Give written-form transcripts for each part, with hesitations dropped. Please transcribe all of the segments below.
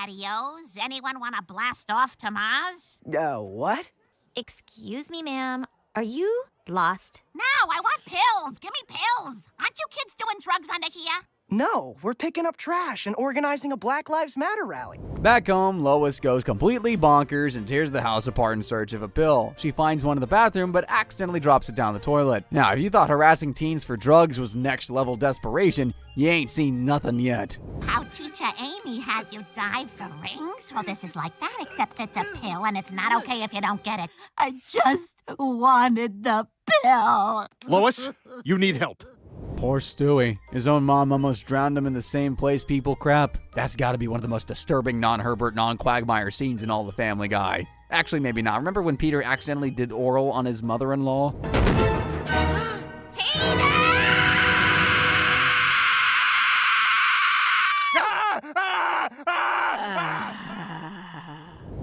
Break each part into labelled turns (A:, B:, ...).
A: Adios. Anyone want to blast off to Mars?
B: What?
C: Excuse me, ma'am. Are you lost?
A: No, I want pills. Give me pills. Aren't you kids doing drugs under here?
B: No, we're picking up trash and organizing a Black Lives Matter rally.
D: Back home, Lois goes completely bonkers and tears the house apart in search of a pill. She finds one in the bathroom, but accidentally drops it down the toilet. Now, if you thought harassing teens for drugs was next level desperation, you ain't seen nothing yet.
A: How teacher Amy has you dive for rings? Well, this is like that, except it's a pill, and it's not okay if you don't get it. I just wanted the pill.
E: Lois, you need help.
D: Poor Stewie. His own mom almost drowned him in the same place people crap. That's gotta be one of the most disturbing non-Herbert, non-Quagmire scenes in all the Family Guy. Actually, maybe not. Remember when Peter accidentally did oral on his mother-in-law?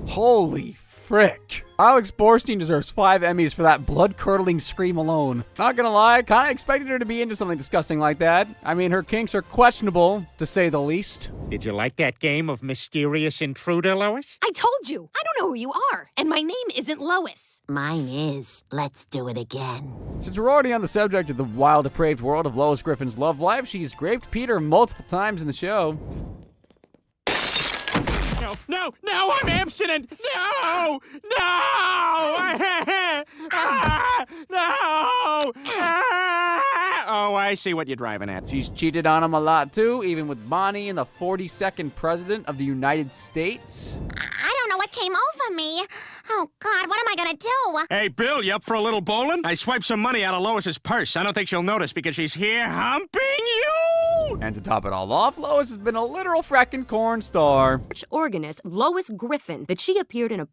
D: Holy frick. Alex Borstein deserves 5 Emmys for that blood-curdling scream alone. Not gonna lie, kinda expected her to be into something disgusting like that. I mean, her kinks are questionable, to say the least.
F: Did you like that game of Mysterious Intruder, Lois?
G: I told you, I don't know who you are, and my name isn't Lois.
A: Mine is. Let's do it again.
D: Since we're already on the subject of the wild, depraved world of Lois Griffin's love life, she's raped Peter multiple times in the show.
F: No, I'm abstinent! No! No! No! Oh, I see what you're driving at.
D: She's cheated on him a lot too, even with Bonnie and the 42nd President of the United States.
C: I don't know what came over me. Oh, God, what am I gonna do?
F: Hey, Bill, you up for a little bowling? I swiped some money out of Lois's purse. I don't think she'll notice because she's here humping you!
D: And to top it all off, Lois has been a literal frackin' corn star.
G: Organist Lois Griffin, that she appeared in a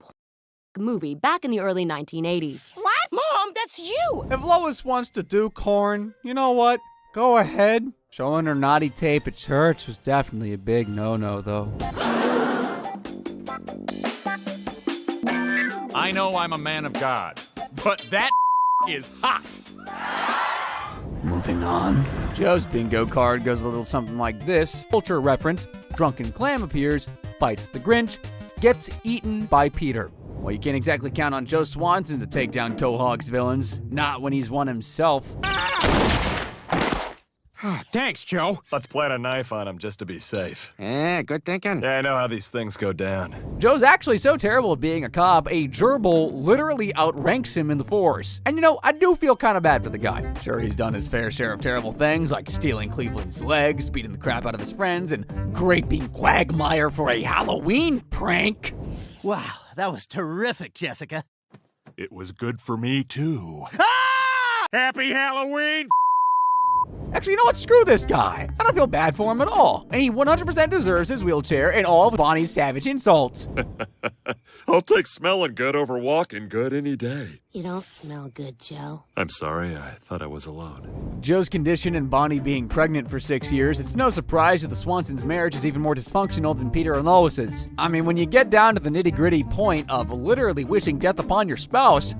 G: movie back in the early 1980s.
A: What?
G: Mom, that's you!
D: If Lois wants to do corn, you know what? Go ahead. Showing her naughty tape at church was definitely a big no-no, though.
E: I know I'm a man of God, but that is hot.
D: Moving on. Joe's bingo card goes a little something like this. Culture reference. Drunken Clam appears, fights the Grinch, gets eaten by Peter. Well, you can't exactly count on Joe Swanson to take down Quahog's villains. Not when he's one himself.
F: Oh, thanks, Joe.
H: Let's plant a knife on him just to be safe.
F: Yeah, good thinking.
H: Yeah, I know how these things go down.
D: Joe's actually so terrible at being a cop, a gerbil literally outranks him in the force. And you know, I do feel kind of bad for the guy. Sure, he's done his fair share of terrible things, like stealing Cleveland's legs, beating the crap out of his friends, and graping Quagmire for a Halloween prank.
I: Wow, that was terrific, Jessica.
H: It was good for me, too.
F: Happy Halloween!
D: Actually, you know what? Screw this guy. I don't feel bad for him at all. And he 100% deserves his wheelchair and all of Bonnie's savage insults.
H: I'll take smelling good over walking good any day.
A: You don't smell good, Joe.
H: I'm sorry, I thought I was alone.
D: Joe's condition and Bonnie being pregnant for 6 years, it's no surprise that the Swansons' marriage is even more dysfunctional than Peter and Lois's. I mean, when you get down to the nitty-gritty point of literally wishing death upon your spouse,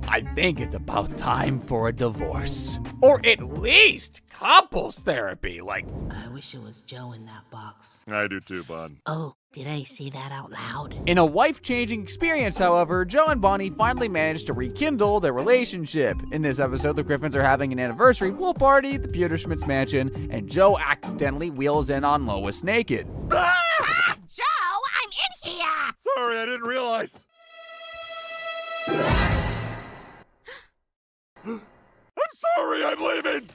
D: I think it's about time for a divorce. Or at least couples therapy, like...
A: I wish it was Joe in that box.
H: I do too, bud.
A: Oh, did I say that out loud?
D: In a wife-changing experience, however, Joe and Bonnie finally managed to rekindle their relationship. In this episode, the Griffins are having an anniversary pool party at the Pewterschmidt's mansion, and Joe accidentally wheels in on Lois naked.
A: Ah, Joe, I'm in here!
H: Sorry, I didn't realize. I'm sorry, I'm leaving!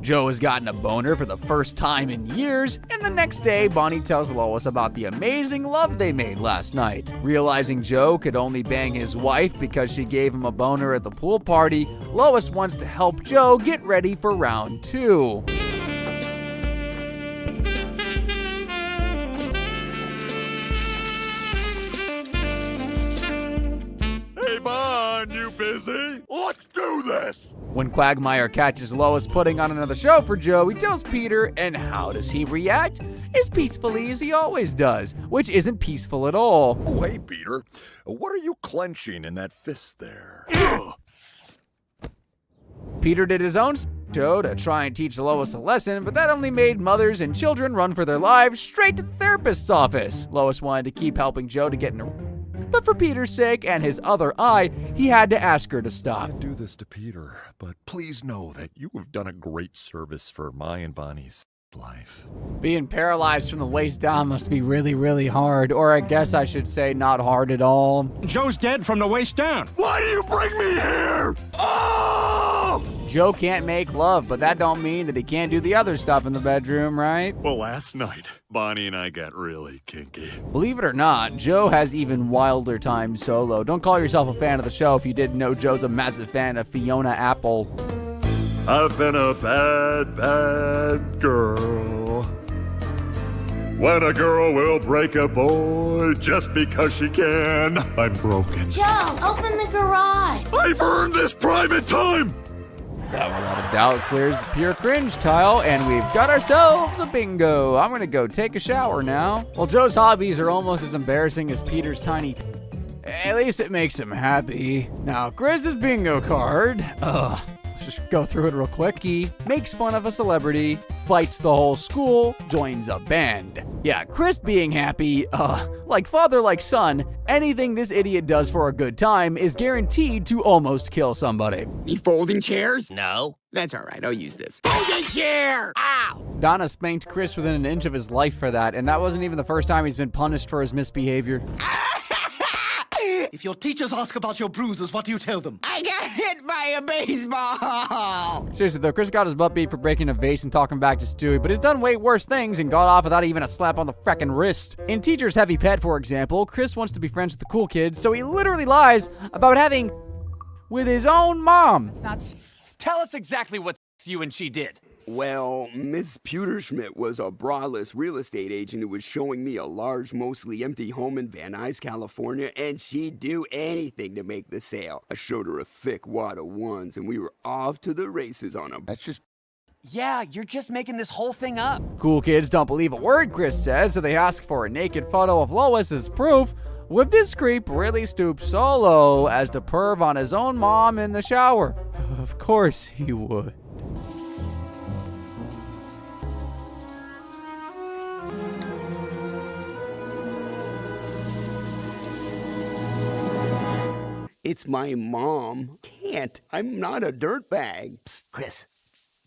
D: Joe has gotten a boner for the first time in years, and the next day, Bonnie tells Lois about the amazing love they made last night. Realizing Joe could only bang his wife because she gave him a boner at the pool party, Lois wants to help Joe get ready for round 2.
H: Hey, Bond, you busy? Let's do this!
D: When Quagmire catches Lois putting on another show for Joe, he tells Peter, and how does he react? As peacefully as he always does, which isn't peaceful at all.
H: Oh, hey, Peter. What are you clenching in that fist there?
D: Peter did his own Joe to try and teach Lois a lesson, but that only made mothers and children run for their lives straight to the therapist's office. Lois wanted to keep helping Joe to get in a... But for Peter's sake and his other eye, he had to ask her to stop.
H: I do this to Peter, but please know that you have done a great service for my and Bonnie's life.
D: Being paralyzed from the waist down must be really, really hard. Or I guess I should say not hard at all.
F: Joe's dead from the waist down.
H: Why do you bring me here? Oh!
D: Joe can't make love, but that don't mean that he can't do the other stuff in the bedroom, right?
H: Well, last night, Bonnie and I got really kinky.
D: Believe it or not, Joe has even wilder times solo. Don't call yourself a fan of the show if you didn't know Joe's a massive fan of Fiona Apple.
H: I've been a bad, bad girl. When a girl will break a boy just because she can, I'm broken.
C: Joe, open the garage.
H: I've earned this private time!
D: That without a doubt clears the pure cringe tile, and we've got ourselves a bingo. I'm gonna go take a shower now. Well, Joe's hobbies are almost as embarrassing as Peter's tiny... At least it makes him happy. Now, Chris's bingo card. Let's just go through it real quick. He makes fun of a celebrity, fights the whole school, joins a band. Yeah, Chris being happy, like father, like son, anything this idiot does for a good time is guaranteed to almost kill somebody.
J: You folding chairs?
I: No.
J: That's all right, I'll use this. Folding chair! Ow!
D: Donna spanked Chris within an inch of his life for that, and that wasn't even the first time he's been punished for his misbehavior.
I: If your teachers ask about your bruises, what do you tell them?
J: I got hit by a baseball!
D: Seriously though, Chris got his butt beat for breaking a vase and talking back to Stewie, but he's done way worse things and got off without even a slap on the feckin' wrist. In Teacher's Heavy Pet, for example, Chris wants to be friends with the cool kids, so he literally lies about having with his own mom.
K: Tell us exactly what you and she did.
J: Well, Miss Pewterschmidt was a braless real estate agent who was showing me a large, mostly empty home in Van Nuys, California, and she'd do anything to make the sale. I showed her a thick wad of ones, and we were off to the races on them.
K: That's just... Yeah, you're just making this whole thing up.
D: Cool kids don't believe a word Chris says, so they ask for a naked photo of Lois as proof. Would this creep really stoop so low as to perv on his own mom in the shower? Of course he would.
J: It's my mom. Can't. I'm not a dirtbag.
I: Psst, Chris.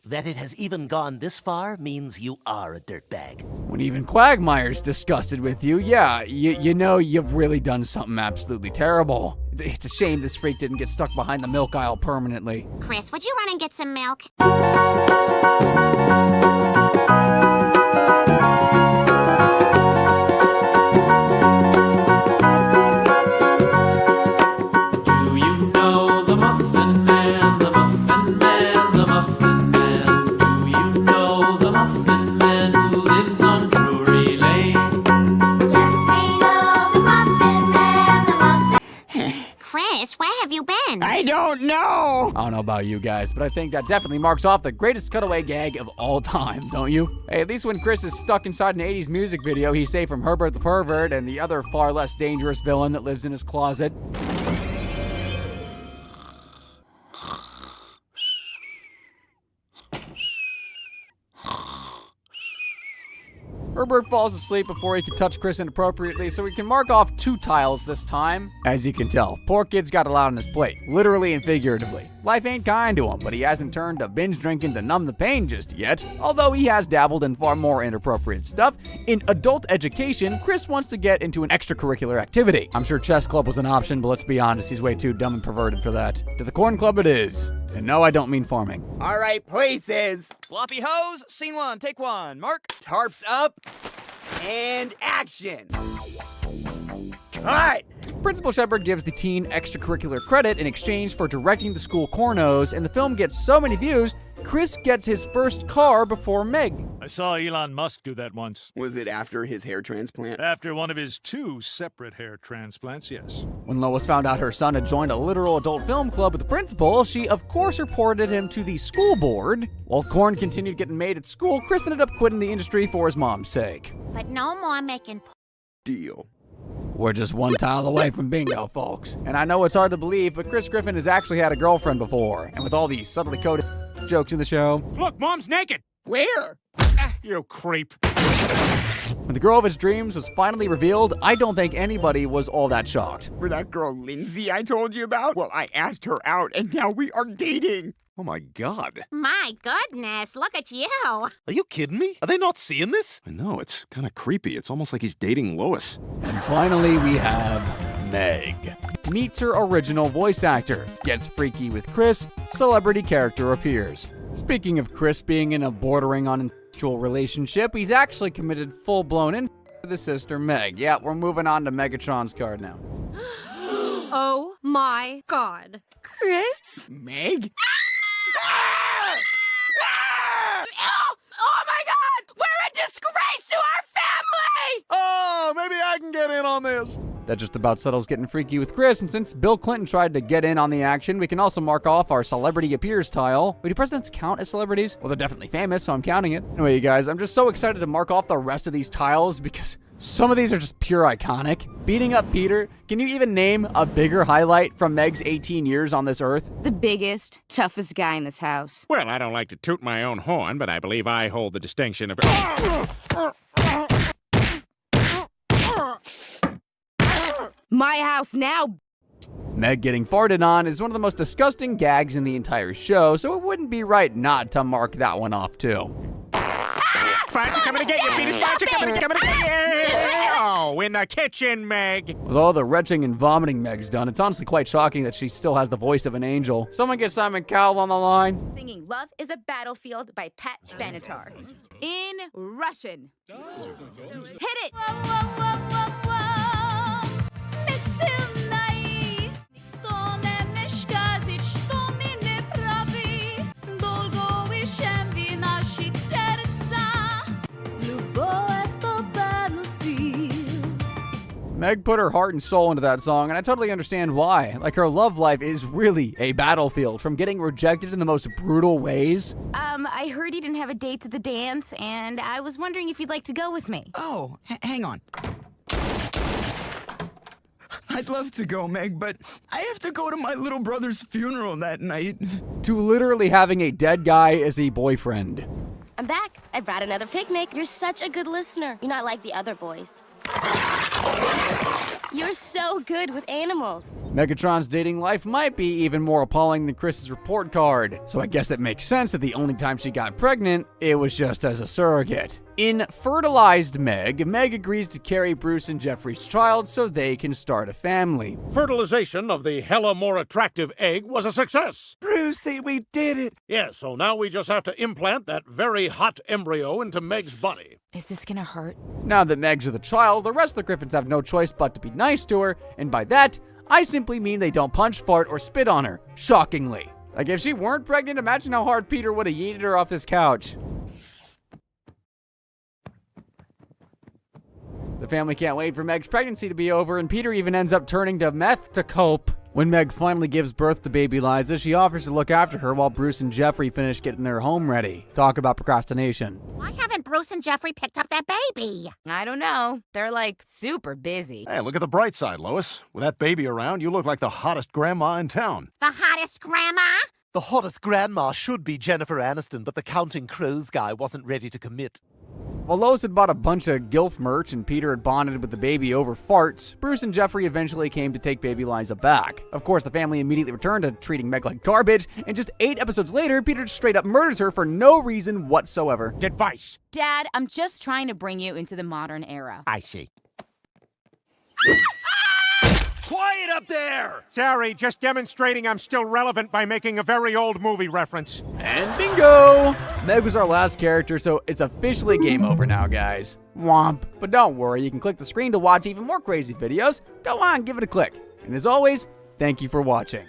I: That it has even gone this far means you are a dirtbag.
D: When even Quagmire's disgusted with you, yeah, you know you've really done something absolutely terrible. It's a shame this freak didn't get stuck behind the milk aisle permanently.
C: Chris, would you run and get some milk? Where have you been?
J: I don't know.
D: I don't know about you guys, but I think that definitely marks off the greatest cutaway gag of all time, don't you? Hey, at least when Chris is stuck inside an 80s music video, he's safe from Herbert the Pervert and the other far less dangerous villain that lives in his closet. Herbert falls asleep before he can touch Chris inappropriately, so we can mark off 2 tiles this time. As you can tell, poor kid's got a lot on his plate, literally and figuratively. Life ain't kind to him, but he hasn't turned to binge drinking to numb the pain just yet. Although he has dabbled in far more inappropriate stuff, in adult education, Chris wants to get into an extracurricular activity. I'm sure chess club was an option, but let's be honest, he's way too dumb and perverted for that. To the corn club it is. And no, I don't mean farming.
J: All right, places.
K: Sloppy hose, scene 1, take 1. Mark.
J: Tarps up. And action. Cut.
D: Principal Shepard gives the teen extracurricular credit in exchange for directing the school cornos, and the film gets so many views, Chris gets his first car before Meg.
E: I saw Elon Musk do that once.
J: Was it after his hair transplant?
E: After one of his 2 separate hair transplants, yes.
D: When Lois found out her son had joined a literal adult film club with the principal, she of course reported him to the school board. While corn continued getting made at school, Chris ended up quitting the industry for his mom's sake.
A: But no more making...
J: Deal.
D: We're just 1 tile away from bingo, folks. And I know it's hard to believe, but Chris Griffin has actually had a girlfriend before. And with all these subtly coded jokes in the show.
F: Look, Mom's naked.
B: Where?
F: Ah, you creep.
D: When the girl of his dreams was finally revealed, I don't think anybody was all that shocked.
J: For that girl Lindsay I told you about? Well, I asked her out, and now we are dating.
E: Oh my God.
C: My goodness, look at you.
H: Are you kidding me? Are they not seeing this?
E: I know, it's kind of creepy. It's almost like he's dating Lois.
D: And finally, we have Meg. Meets her original voice actor, gets freaky with Chris, celebrity character appears. Speaking of Chris being in a bordering on incestual relationship, he's actually committed full-blown in to the sister Meg. Yeah, we're moving on to Megatron's card now.
G: Oh my God. Chris?
J: Meg?
A: Oh my God! We're a disgrace to our family!
E: Oh, maybe I can get in on this.
D: That just about settles getting freaky with Chris, and since Bill Clinton tried to get in on the action, we can also mark off our celebrity appears tile. Wait, do presidents count as celebrities? Well, they're definitely famous, so I'm counting it. Anyway, you guys, I'm just so excited to mark off the rest of these tiles because some of these are just pure iconic. Beating up Peter, can you even name a bigger highlight from Meg's 18 years on this earth?
L: The biggest, toughest guy in this house.
F: Well, I don't like to toot my own horn, but I believe I hold the distinction of...
L: My house now.
D: Meg getting farted on is one of the most disgusting gags in the entire show, so it wouldn't be right not to mark that one off too.
F: Fights are coming to get you, Peter. Fights are coming to get you. Oh, in the kitchen, Meg.
D: With all the retching and vomiting Meg's done, it's honestly quite shocking that she still has the voice of an angel. Someone get Simon Cowell on the line.
L: Singing Love is a Battlefield by Pat Benatar. In Russian. Hit it!
D: Meg put her heart and soul into that song, and I totally understand why. Like, her love life is really a battlefield, from getting rejected in the most brutal ways.
L: I heard you didn't have a date to the dance, and I was wondering if you'd like to go with me.
J: Oh, hang on. I'd love to go, Meg, but I have to go to my little brother's funeral that night.
D: To literally having a dead guy as a boyfriend.
C: I'm back. I brought another picnic. You're such a good listener. You're not like the other boys. You're so good with animals.
D: Megatron's dating life might be even more appalling than Chris's report card, so I guess it makes sense that the only time she got pregnant, it was just as a surrogate. In Fertilized Meg, Meg agrees to carry Bruce and Jeffrey's child so they can start a family.
E: Fertilization of the hella more attractive egg was a success.
B: Brucey, we did it!
E: Yeah, so now we just have to implant that very hot embryo into Meg's body.
L: Is this gonna hurt?
D: Now that Meg's with a child, the rest of the Griffins have no choice but to be nice to her, and by that, I simply mean they don't punch, fart, or spit on her, shockingly. Like, if she weren't pregnant, imagine how hard Peter would have yeeted her off his couch. The family can't wait for Meg's pregnancy to be over, and Peter even ends up turning to meth to cope. When Meg finally gives birth to baby Liza, she offers to look after her while Bruce and Jeffrey finish getting their home ready. Talk about procrastination.
A: Why haven't Bruce and Jeffrey picked up that baby?
L: I don't know. They're like super busy.
E: Hey, look at the bright side, Lois. With that baby around, you look like the hottest grandma in town.
A: The hottest grandma?
I: The hottest grandma should be Jennifer Aniston, but the Counting Crows guy wasn't ready to commit.
D: While Lois had bought a bunch of Gilf merch and Peter had bonded with the baby over farts, Bruce and Jeffrey eventually came to take baby Liza back. Of course, the family immediately returned to treating Meg like garbage, and just 8 episodes later, Peter just straight up murders her for no reason whatsoever.
F: Advice.
L: Dad, I'm just trying to bring you into the modern era.
I: I see.
E: Quiet up there!
F: Sorry, just demonstrating I'm still relevant by making a very old movie reference.
D: And bingo! Meg was our last character, so it's officially game over now, guys. Womp. But don't worry, you can click the screen to watch even more crazy videos. Go on, give it a click. And as always, thank you for watching.